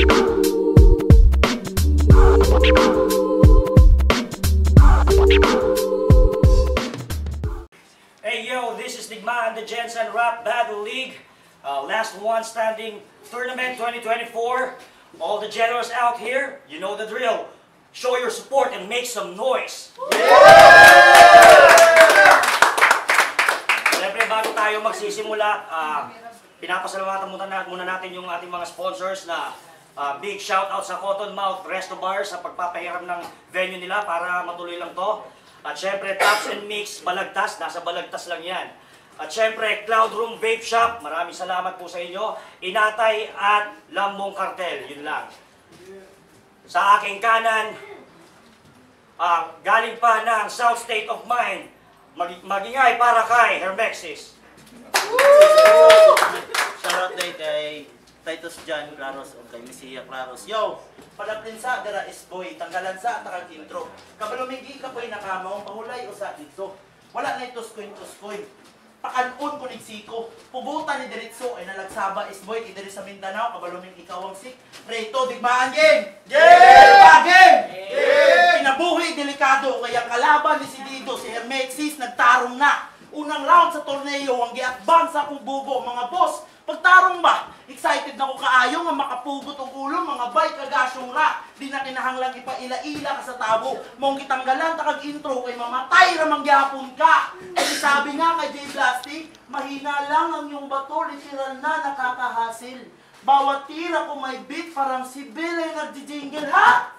Hey yo, this is Digmaan, the Jensen Rap Battle League. Last one standing tournament 2024. All the generals out here, you know the drill. Show your support and make some noise. Siyempre, bago tayo magsisimula, pinapasalamatan muna natin yung ating mga sponsors na big shoutout sa Cottonmouth Resto Bar sa pagpapahiram ng venue nila para matuloy lang to. At syempre, Taps and Mix, Balagtas, nasa Balagtas lang yan. At syempre, Cloud Room Vape Shop, maraming salamat po sa inyo. Inatay at Lambong Cartel, yun lang. Sa aking kanan, galing pa ng South State of Mind, magingay para kay Hermexis. Shoutout day kay Titus John Claros o kay Messiah Claros. Yo! Palaplinsa, dara is boy, tanggalan sa takag intro. Kabalumigi ka po'y nakamaw, pahulay o sa dito. Wala na ituskoy. Pakanon ko nigsiko, pubutan ni Diritso ay nalagsaba is boy, idiri sa Mindanao, kabaluming ikaw ang sik. Reto, digmaan game! Game! Pinabuhi, delikado, kaya kalaban ni si Dido, si Hermexis, nagtarong na. Unang round sa torneo, ang giatbang sa akong bubo, mga boss. Pagtarong ba? Excited na ko kaayo nga makapugot og ulo, mga bay kagasyong ra. Di na kinahanglang ipaila-ila ka sa tabo. Mong kitanggalan takag intro kay mamatay ra mangyapon ka. Kasi sabi nga kay J Blasty, mahina lang ang yung bato, literal na nakakahasil. Bawat tira ko may beat, parang si Bill ay nagdi-jingle, ha?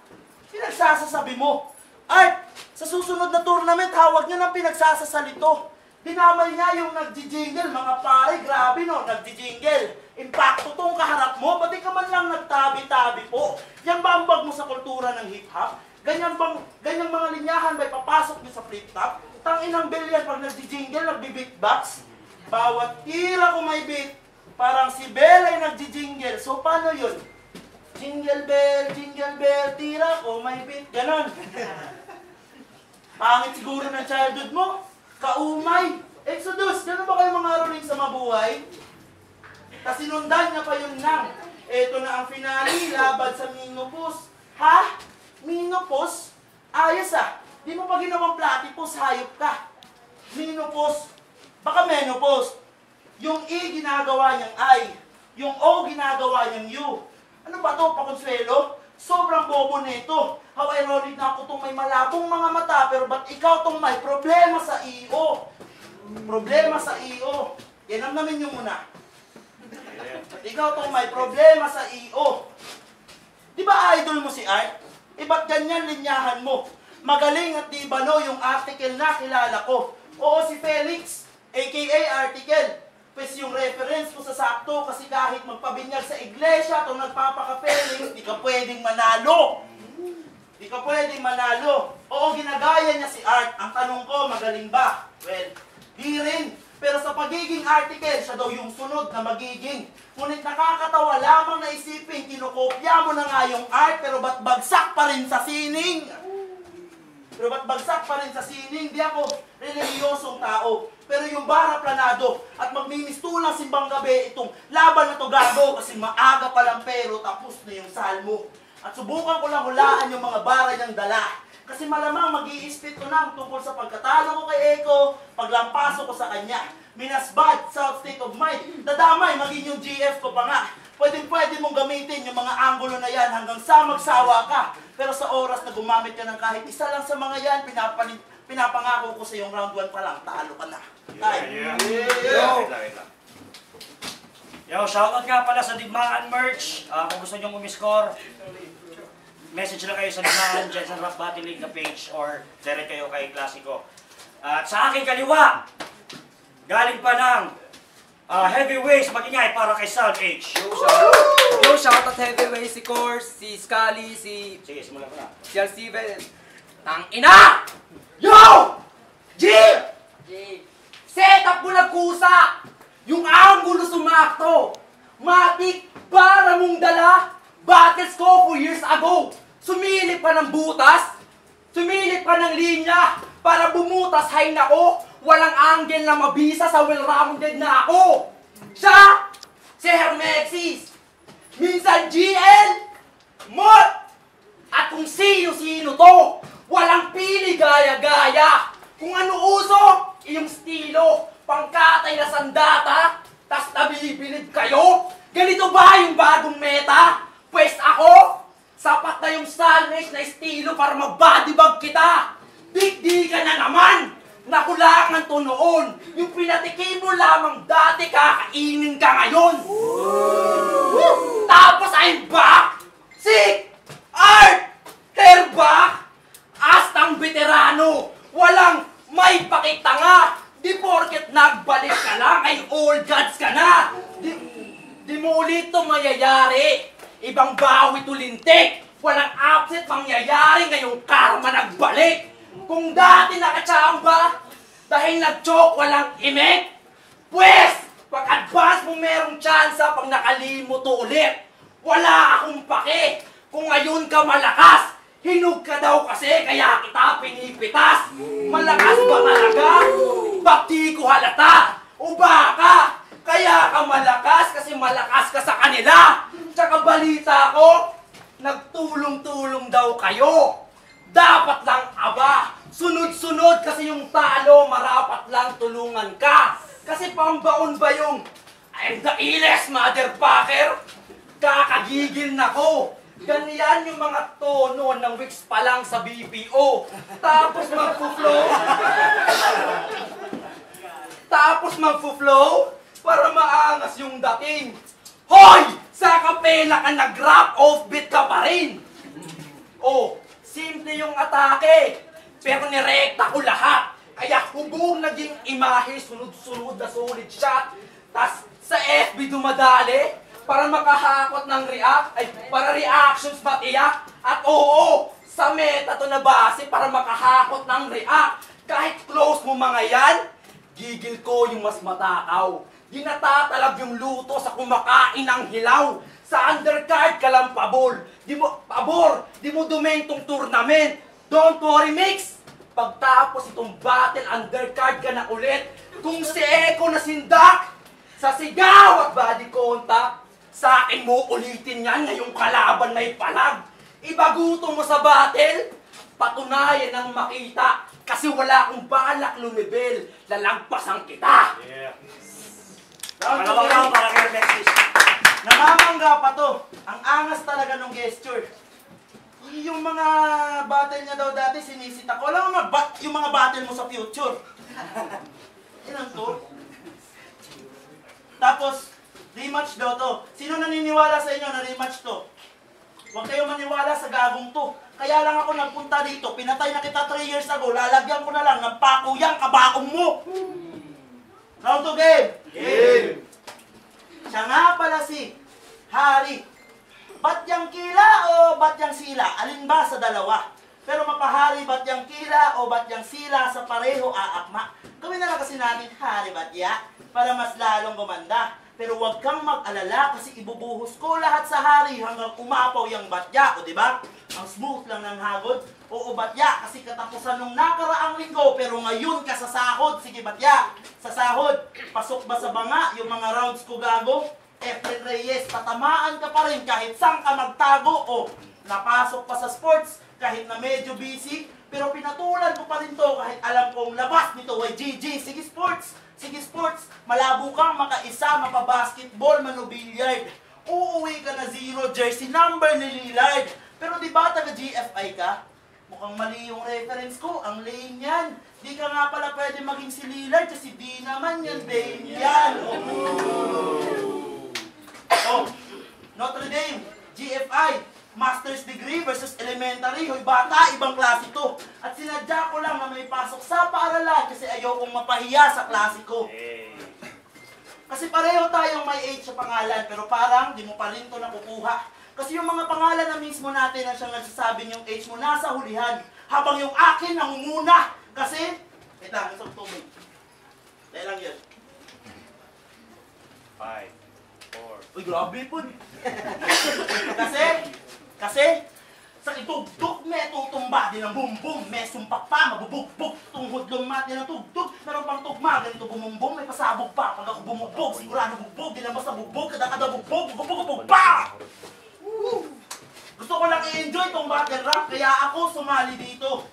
Pinagsasasabi mo. Art, sa susunod na tournament, hawag nyo ng pinagsasasalito. Dinamay niya yung nagdi-jingle, mga pare, grabe no, nagdi-jingle. Impacto tong kaharap mo, pati ka man lang nagtabi-tabi po. Yan ba ang bag mo sa kultura ng hip-hop? Ganyang mga linyahan ba'y papasok niyo sa flip-top? Tanginang bilyan pag nagdi-jingle, nagbi-beatbox. Bawat tira ko may beat, parang si Bell ay nagdi-jingle. So paano yun? Jingle bell, tira ko may beat. Ganon. Pangit siguro ng childhood mo. Kaumay! Exodus! Gano'n ba kayo mga ruling sa mabuhay? Kasinundan na pa yun nang. Ito na ang finale, laban sa Minopos. Ha? Minopos? Ayos ah! Di mo pa ginawang platypus, hayop ka. Minopos. Baka menopause. Yung E ginagawa niyang I. Yung O ginagawa niyang U. Ano ba to, pakonsuelo? Sobrang bobo nito. How ironic na ako itong may malabong mga mata, pero ba't ikaw itong may problema sa iyo? Problema sa iyo. Yan ang namin nyo muna. Ba't ikaw itong may problema sa iyo? Di ba idol mo si Art? Ba't ganyan linyahan mo? Magaling at di ba no yung article na kilala ko? Oo, si Felix, aka Article. Pues yung reference ko sa sakto kasi kahit magpabinyag sa iglesia itong nagpapaka-Felix, di ka pwedeng manalo. Di ka pwedeng manalo. Oo, ginagaya niya si Art. Ang tanong ko, magaling ba? Well, di rin. Pero sa pagiging article, siya daw yung sunod na magiging. Ngunit nakakatawa lamang na isipin, kinukopya mo na nga yung Art, pero ba't bagsak pa rin sa sining? Pero ba't bagsak pa rin sa sining? Di ako reliyosong tao. Pero yung bara planado at magmimistulang simbang gabi itong laban na to gago kasi maaga pa lang pero tapos na yung salmo. At subukan ko lang hulaan yung mga bara niyang dala. Kasi malamang mag-i-spit ko na tungkol sa pagkatalo ko kay Eko, paglampaso ko sa kanya. Minasbad, South State of Mind, dadamay, maging yung GF ko pa nga. Pwede mong gamitin yung mga anggulo na yan hanggang sa magsawa ka. Pero sa oras na gumamit ka ng kahit isa lang sa mga yan, pinapangako ko sa yung round 1 pa lang, talo ka na. Yo, shoutout nga pala sa Digmaan Merch. Kung gusto nyo umiscore, message lang kayo sa Digmaan Jensen Rap Battle League na page or direct kayo kay Classico. At sa aking kaliwa, galing pa ng heavyweights, magingay para kay Sound H. Yo, shoutout heavyweight si Course, si Scully, si... Sige, simulan ko na. Si Alcivel. Tang ina! Yo! G! Set up mo nagkusa! Yung anggulo sumakto! Matik para mong dala! Battles ko 4 years ago! Sumilip ka ng butas! Sumilip ka ng linya! Para bumutas, hay nako! Walang angle na mabisa sa well-rounded na ako! Siya! Si Hermexis! Minsan GL! gaya-gaya. Kung ano uso, iyong estilo. Pangkatay na sandata, tas nabilibilib kayo. Ganito ba yung bagong meta? Pwes ako, sapat na yung stylish na estilo para mag-bodybag kita. Di ka na naman. Nakulangan to noon. Yung pinatikim mo lamang dati, kakainin ka ngayon. Woo! Tapos I'm back. Sick! Art! Hairback! Astang veterano. Walang may pakitanga. Di porket nagbalik ka lang ay all gods ka na. Di mo ulit to mayayari. Ibang bawi tulintik. Walang upset mangyayari ngayong karma nagbalik. Kung dati nakachamba, dahil nag-choke walang imik, pwes, pag-advance mo merong tsansa pag nakalimot to ulit. Wala akong pake. Kung ngayon ka malakas, hinog ka daw kasi kaya kita pinipitas. Malakas ba talaga? Bakti ko halata. O baka, kaya ka malakas kasi malakas ka sa kanila. Tsaka balita ko, nagtulong-tulong daw kayo. Dapat lang aba, sunod-sunod kasi yung talo, marapat lang tulungan ka. Kasi pambaon ba yung I'm the illest motherfucker? Kakagigil na ko. Ganyan yung mga tono ng weeks pa lang sa BPO. Tapos magpo-flow para maangas yung dating. Hoy! Sa kapela ka nag-rap, offbeat ka pa rin. Oh, simple yung atake, pero nirekta ko lahat. Kaya hubog naging imahe, sunod-sunod na solid shot. Tas sa FB dumadali, para makahakot ng para reactions matiyak. At oo, sa meta to na base para makahakot ng react. Kahit close mo mga yan, gigil ko yung mas matakaw. Di natatalab yung luto sa kumakain ng hilaw. Sa undercard ka lang pabor. Di mo dumentong tournament. Don't worry, mix. Pagtapos itong battle, undercard ka na ulit. Kung si Eko na sindak, sa sigaw at body contact, sa akin mo ulitin yan ngayong kalaban may palag. Ibaguto mo sa battle, patunayan ng makita. Kasi wala akong balak lumibel, lalagpasan kita. Yeah. Makalawang round para kay Alexis. Namamangga pa to. Ang angas talaga ng gesture. Yung mga battle niya daw dati, sinisita ko. Alam mo, yung mga battle mo sa future. Ilan to? Tapos, rematch daw to. Sino naniniwala sa inyo na rematch to? Huwag kayo maniwala sa gagong to. Kaya lang ako nagpunta dito, pinatay na kita 3 years ago, lalagyan ko na lang ng pakuyang kabaong mo. Round to game! Game! Siya nga pala si Hari. Batyang kila o batyang sila? Alin ba sa dalawa? Pero mapahari batyang kila o batyang sila sa pareho aakma. Gawin na lang kasi natin hari batya para mas lalong gumanda. Pero huwag kang mag-alala kasi ibubuhos ko lahat sa hari hanggang umapaw yung batya. O diba? Ang smooth lang ng hagod. Oo batya kasi katapusan nung nakaraang linggo pero ngayon ka sa sahod. Sige batya, sa sahod. Pasok ba sa banga yung mga rounds ko gago? Efren Reyes, tatamaan ka pa rin kahit saan ka magtago. O napasok pa sa sports kahit na medyo busy. Pero pinatulan ko pa rin to kahit alam kong labas nito ay GG. Sige sports! Sige sports, malabo kang makaisa, mapabasketball, manubilyard. Uuwi ka na 0 jersey number ni Lillard. Pero di ba taga GFI ka? Mukhang mali yung reference ko, ang lame yan. Di ka nga pala pwede maging si Lillard kasi di naman yan, Dame yan. Oh, Notre Dame, GFI, Master's Degree versus Elementary. Hoy bata, ibang klase to. At sinadya ko lang na may pasok sa paaralan kasi ayokong mapahiya sa klase ko. Kasi pareho tayong may H sa pangalan pero parang di mo pa rin to nakukuha. Kasi yung mga pangalan na mismo natin na siyang nagsasabing yung H mo nasa hulihan. Habang yung akin nangunguna. Kasi, wait lang, isang tubig. Dahil lang yun. 5, 4. Uy, grabe po. Kasi, sa itugtog, may tutumba din ang bumbum, may sumpak pa, mabubugbog, tunghod lumat din ang tugtog, meron pang tugma, ganito bumumbong, may pasabog pa, pag ako bumugbog, sigurado bugbog, di lang basta bugbog, kada bugbog, bugbog, pa! Gusto ko lang i-enjoy tong battle rap, kaya ako sumali dito.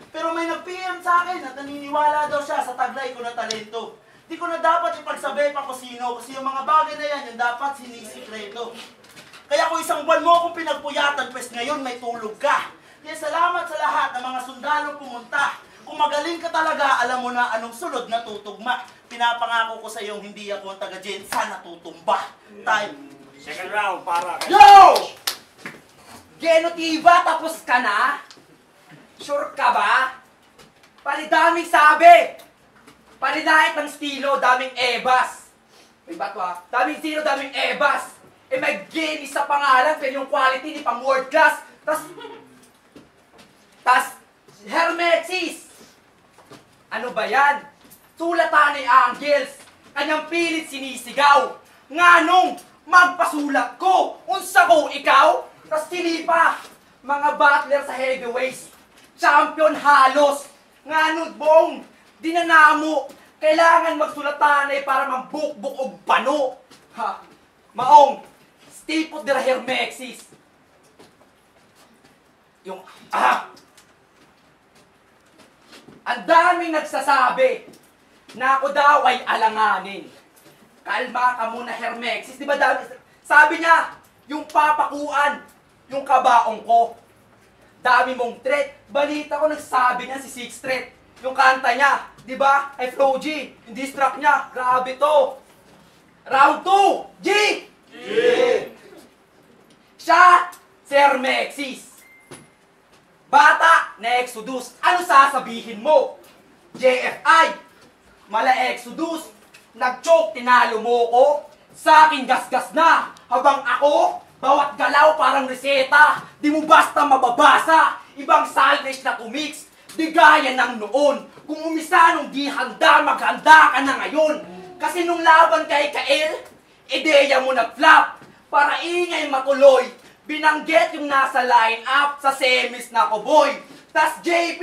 Pero may nag-PM sa akin at naniniwala daw siya sa taglay ko na talento. Di ko na dapat ipagsabi pa kung sino, kasi yung mga bagay na yan, yung dapat sinisikreto. Kaya kung isang buwan mo akong pinagpuyatan, pues ngayon may tulog ka. Kaya salamat sa lahat ng mga sundalong pumunta. Kung magaling ka talaga, alam mo na anong sunod na tutugma. Pinapangako ko sa iyong hindi ako ang taga-Jensa na tutumba. Time. Second round para kay... Yo! Genotiva, tapos ka na? Sure ka ba? Palidaming sabi! Palinahit ng estilo, daming ebas. May bato ah. Daming estilo, daming ebas. Eh may game sa pangalan, pero yung quality di pang world class. Tas, Hermesis! Ano ba yan? Sulatan ni Angels. Kanyang pilit sinisigaw. Nga nung magpasulat ko, unsa ko ikaw? Tas sinipa. Mga battler sa heavyweights. Champion halos. Nga nung bong, dinanamo. Kailangan magsulatanay para mambukbuk og pano. Ha? Maong, stipot dira Hermexis. Yung, ang daming nagsasabi na ako daw ay alanganin. Kalma ka muna, Hermexis. Di ba dami? Sabi niya, yung papakuan, yung kabaong ko. Dami mong threat. Balita ko nagsabi niya si Six Threat. Yung kanta niya, di ba? Ay Flo G. Yung diss track niya, grabe to. Round 2, G! G! Siya, si Hermexis. Bata na Exodus, ano sasabihin mo? JFI, mala Exodus, nag-choke, tinalo mo ko. Sa akin gasgas na, habang ako, bawat galaw parang reseta. Di mo basta mababasa, ibang salvage na tumix. Di gaya ng noon, kung umisa nung di handa, maghanda ka na ngayon. Kasi nung laban kay Kael, ideya mo nag-flop. Para ingay matuloy, binanggit yung nasa line-up sa semis na koboy. Tas JP,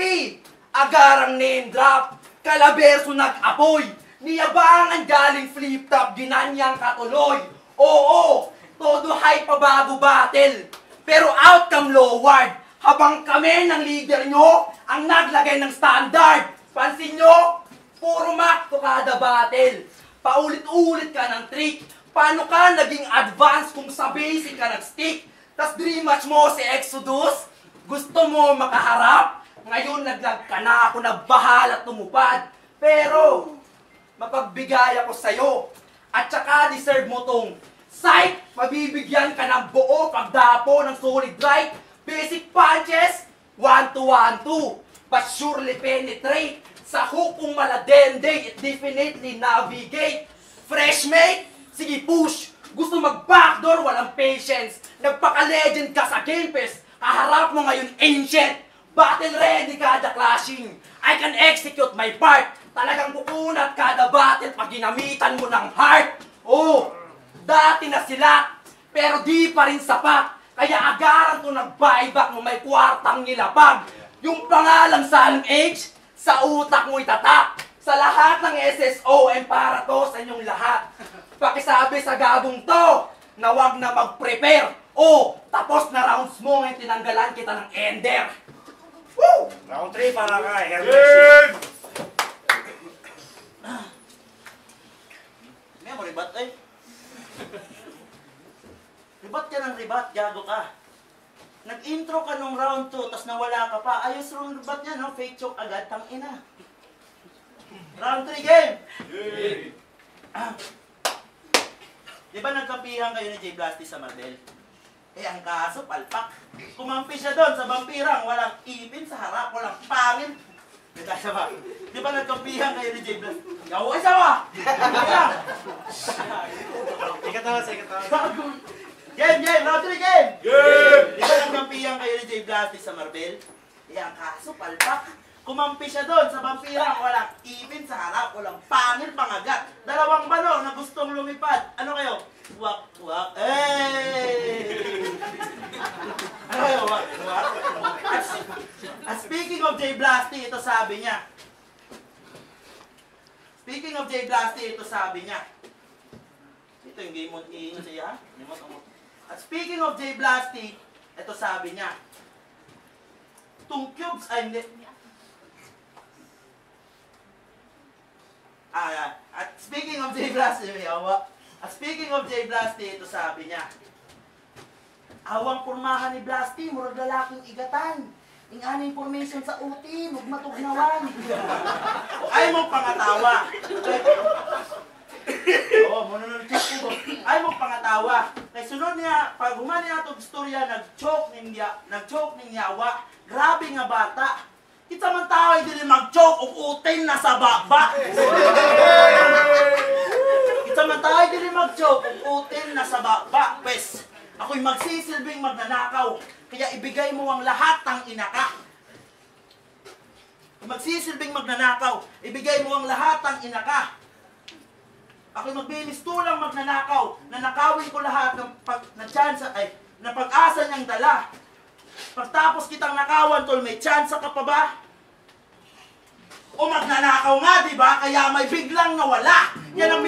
agarang name drop, kalaberso nag-apoy. Niyabangan galing flip-top, ginanyang katuloy. Oo, todo hype pa bago battle. Pero outcome loward, habang kami ng leader nyo, ang naglagay ng standard. Pansin nyo, puro mac to kada battle. Paulit-ulit ka ng trick. Paano ka naging advance kung sa basic ka nag-stick? Tas dream match mo si Exodus, gusto mo makaharap, ngayon naglag ka na ako nagbahala tumupad. Pero, mapagbigay ako sa'yo, at saka deserve mo tong sight, mabibigyan ka ng buo pagdapo ng solid right, basic punches, 1-2-1-2, but surely penetrate, sa hook kung maladende, it definitely navigate. Fresh mate, sige push, gusto mag-backdoor, walang patience. Nagpaka-legend ka sa Game Pass, kaharap mo ngayon ancient. Battle ready kada clashing, I can execute my part. Talagang kukunat kada battle pag ginamitan mo ng heart. Oh, dati na sila, pero di pa rin sapat. Kaya agaran to nag-buyback mo may kwartang nilapag. Yung pangalang Salem H, sa utak mo itatak. Sa lahat ng SSOM para to sa inyong lahat. Pakisabi sa gabong to, na wag na mag-prepare. O, tapos na rounds mo ngayon tinanggalan kita ng ender. Woo! Round 3 para kay Hermexis. May mo ribat eh. Ribat ka ng ribat, gago ka. Nag-intro ka nung round 2, tas nawala ka pa. Ayos rong ribat niya, no? Fake choke agad, tang ina. Round 3 game! Di ba nagkampihan kayo ni J Blasty sa Marbel? Eh, ang kaso, palpak. Kumampi siya doon sa vampirang, walang ipin sa harap, walang pangin. Di ba nagkampihan kayo ni J Blasty? Yaw, ay sawa! Ikat na, ikat na. Game! Round 3 game! Game! Di ba nagkampihan kayo ni J Blasty sa Marbel? Eh, ang kaso, palpak. Kumampi siya doon sa vampirang, walang ipin sa harap, walang pangil pangagat. Dalawang balo na gustong lumipad. Ano kayo? Wak. Ano kayo? Wak. At speaking of J Blasty, ito sabi niya. Ito yung game on iinyo siya. At speaking of J Blasty, ito sabi niya. Tung cubes ay hindi. At speaking of Jay Blasty, ito sabi niya, awang pormahan ni Blasty, murag lalaking igatan. Ingana information sa uti, magmatugnawan. Ay mong pangatawa. Oo, manunod-check ko. Ay mong pangatawa. Kay sunod niya, pag humani na itong istorya, nag-choke ng yawa. Grabe nga bata. Kita man tao, hindi rin mag-choke o utin na sa baba. Kita man tao, hindi rin mag-choke o utin na sa baba. Pwes, ako'y magsisilbing magnanakaw. Kaya ibigay mo ang lahat ng inaka. Magsisilbing magnanakaw. Ibigay mo ang lahat ng inaka. Ako'y magbilis tulang magnanakaw. Nanakawin ko lahat ng pag-asa niyang dala. Pagtapos kitang nakawan, tol, may chance ka pa ba? O magnanakaw nga, di ba? Kaya may biglang nawala. Yan ang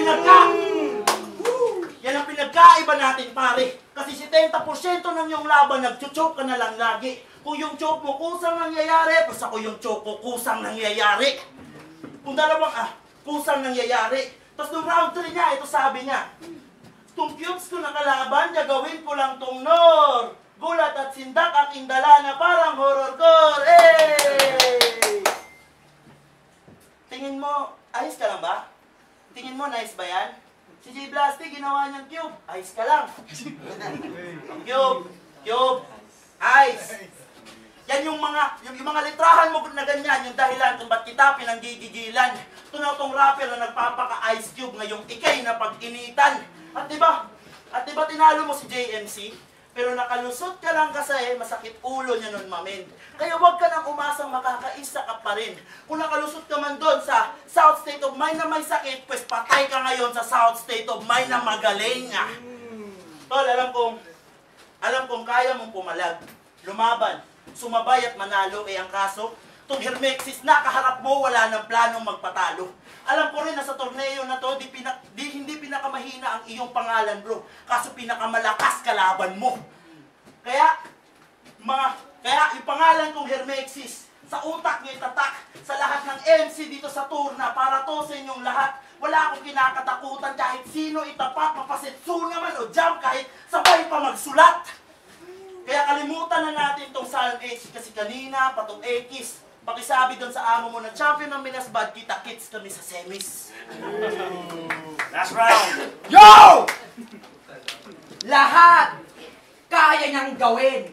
pinagkaiba natin, pare. Kasi 70% ng yung laban, nag-choke ka na lang lagi. Kung yung choke mo kusang nangyayari, pas ako yung choke ko kusang nangyayari. Kung dalawang, kusang nangyayari. Tapos nung round 3 niya, ito sabi niya, "Tung cubes ko na kalaban, gagawin ko lang tong nor. Gulat at sindak aking dala na parang horror-core." Hey! Tingin mo, ayos ka lang ba? Tingin mo, nice ba yan? Si Jay Blasty, ginawa niyang cube. Ayos ka lang. Cube, ice. Yan yung mga litrahan mo na ganyan, yung dahilan kung ba't kita pinanggigigilan. Ito na itong rapper na nagpapaka-ice cube ngayong ikay na pag-initan. At diba tinalo mo si JMC? Pero nakalusot ka lang kasi masakit ulo niya nun, mamen. Kaya huwag ka nang umasang makakaisa ka pa rin. Kung nakalusot ka man doon sa South State of Mind na may sakit, pues patay ka ngayon sa South State of Mind na magaling nga. Tol, alam kong kaya mong pumalag, lumaban, sumabay at manalo ang kaso, itong Hermexis na kaharap mo, wala nang planong magpatalo. Alam ko rin na sa torneo na to, hindi pinakamahina ang iyong pangalan, bro. Kaso pinakamalakas kalaban mo. Kaya yung pangalan kong Hermexis, sa utak niyo itatak, sa lahat ng MC dito sa tour na para to sa inyong lahat, wala akong kinakatakutan kahit sino itapat, mapasitsu naman o jump kahit sabay pa magsulat. Kaya kalimutan na natin tong Salm H kasi kanina, patong X, pakisabi doon sa amo mo na champion ng Minas Bad, kita-kits kami sa semis. Last round. Yo! Lahat kaya niyang gawin.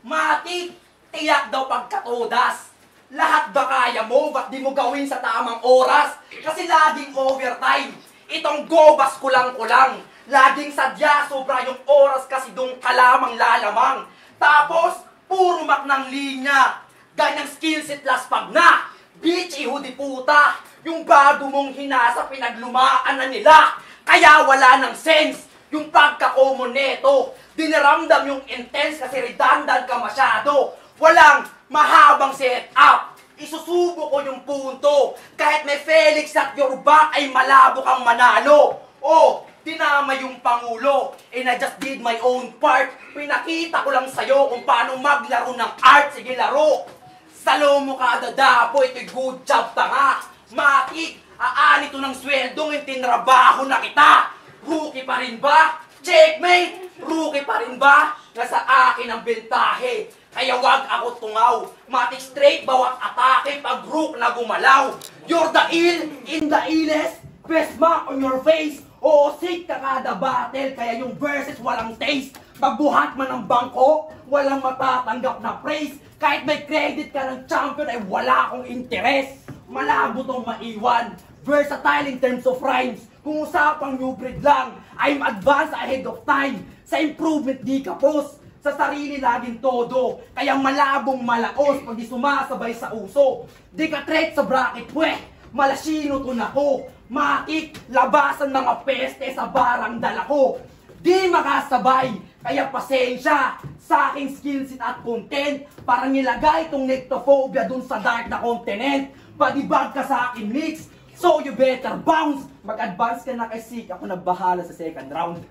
Matik, tiyak daw pagkatodas. Lahat ba kaya mo? Ba't di mo gawin sa tamang oras? Kasi laging overtime. Itong gobas kulang-kulang. Laging sadya, sobra yung oras kasi doon ka lamang lalamang. Tapos, puro mak ng linya. Ganyang skillset last pag na. Bitch, ihudi puta. Yung bago mong hinasa, pinaglumaan na nila. Kaya wala ng sense. Yung pagka-common neto. Dinaramdam yung intense kasi redundant ka masyado. Walang mahabang setup. Isusubo ko yung punto. Kahit may Felix at your back ay malabo kang manalo. Oh, tinama yung Pangulo. And I just did my own part. Pinakita ko lang sa'yo kung paano maglaro ng art. Sige, laro. Salo mo kada dapo, ito'y good job tanga. Matik, aanito ng sweldong yung tinrabaho na kita. Rookie pa rin ba? Checkmate! Rookie pa rin ba? Nasa akin ang bentahe. Kaya wag ako tungaw. Matik straight bawat atake pag rook na gumalaw. You're the ill in the illest. Best mark on your face. Oo, sick ka kada battle. Kaya yung verses walang taste. Pagbuhat man ng bangko, walang matatanggap na praise. Kahit may credit ka ng champion ay wala akong interes. Malabo tong maiwan. Versatile in terms of rhymes. Kung usapang new breed lang, I'm advanced ahead of time. Sa improvement di ka post. Sa sarili laging todo. Kaya malabong malaos pag di sumasabay sa uso. Di ka threat sa bracket, pweh. Malasino to na ko. Matik, labasan mga peste sa barang dala ko. Di makasabay. Kaya pasensya sa aking skillset at content. Parang nilagay itong nectophobia dun sa dark na continent. Padibag ka sa akin mix. So you better bounce. Mag-advance ka na kay Sik. Ako na bahala sa second round.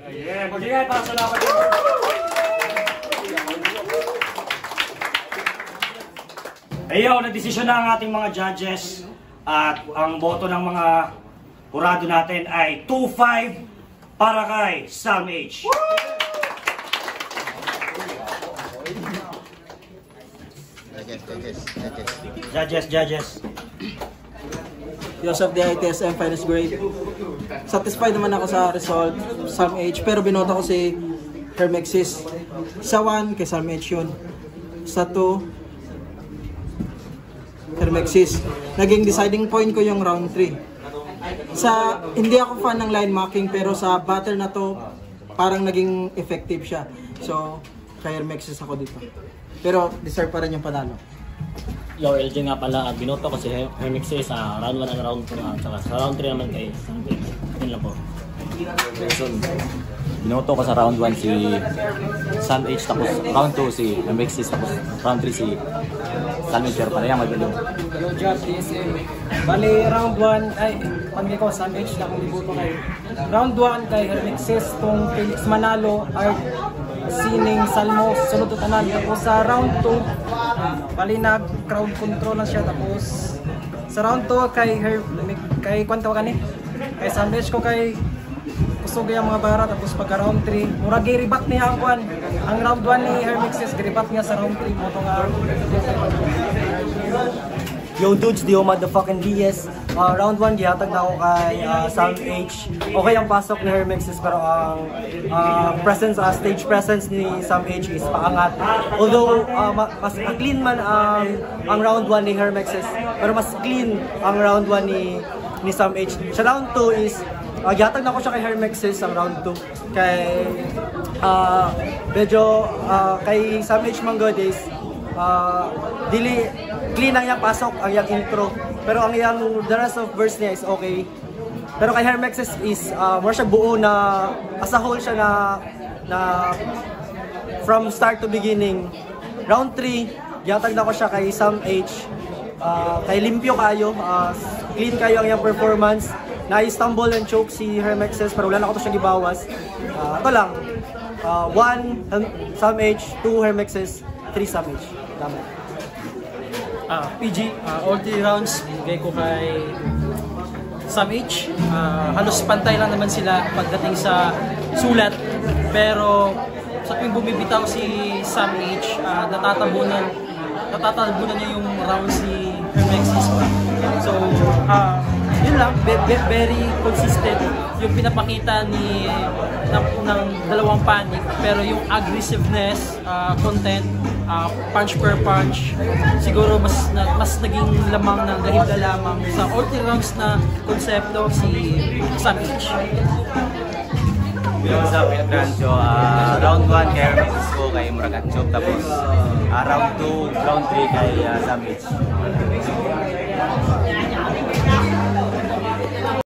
Yeah, mag-ingay para sa laban. Ayaw, nagdesisyon na ang ating mga judges. At ang boto ng mga hurado natin ay 2-5 para kay Sam H. Judges. Joseph the ITSM finest grade. Satisfied naman ako sa result, Sam H. Pero binoto ko si Hermexis. Sa 1, kay Sam H yun. Sa 2, Hermexis. Naging deciding point ko yung round 3. Hindi ako fan ng line marking, pero sa battle na to, parang naging effective siya. So, kay Hermexis ako dito. Pero deserve pa rin yung panalo. Yo, LJ nga pala, binoto ko si Hermexis sa round 1 at round 2 tsaka sa round 3 naman kay Sunday. Yun lang po. Binoto ko sa round 1 si Sam H, tapos round 2 si Hermexis, tapos round 3 si Salmin Cher. Parehang magaling. Yo, job, DSM. Bali, round 1, ay, pandi ko, Sam H na kung libuto kayo. Round 1 kay Hermexis, kung Felix Manalo, Art, Sining, Salmo, sunod o tanan. Tapos sa round 2, bali nag-crowd control lang siya. Tapos sa round 2 kay kwento ka ni? Kay Sam H ko kay kusog yung mga bara. Tapos pagka round 3, mura giribat niya ang kwan. Ang round 1 ni Hermexis, giribat niya sa round 3. Moto nga. Yo dudes, di motherfucking DS. Round 1, gihatag na ako kay Sam H. Okay ang pasok ni Hermexis, pero ang stage presence ni Sam H is paangat. Although mas clean man ang round 1 ni Hermexis, pero mas clean ang round 1 ni Sam H. Sa round 2 is gihatag na ako siya kay Hermexis ang round 2. Kay medyo kay Sam H Mango days, dili clean ang iyang pasok, ang iyang intro. Pero ang iyang the rest of verse niya is okay. Pero kay Hermexis is more siya buo na as a whole siya na from start to beginning. Round 3, gihatag na ko siya kay Sam H. Kay limpyo kayo, clean kayo ang iyang performance. Na-stumble and choke si Hermexis, pero wala na ko to siya gibawas. Ito lang, 1 Sam H, 2 Hermexis, 3 Sam H. Tama. PG, all 3 rounds, bigay ko kay Sam H. Halos pantay lang naman sila pagdating sa sulat. Pero sa tuwing bumibitaw si Sam H, natatabunan niya yung rounds ni Hermexis. So, yun lang, very consistent yung pinapakita ng dalawang panic, pero yung aggressiveness, content, punch per punch, siguro mas naging lamang ng gahibla lamang sa all three rounds na konsepto si Sam H. Yung sa Pinatrancho, round 1 kay Hermexis ko kay Muragatchok, tapos round 2, round 3 kay Sam H.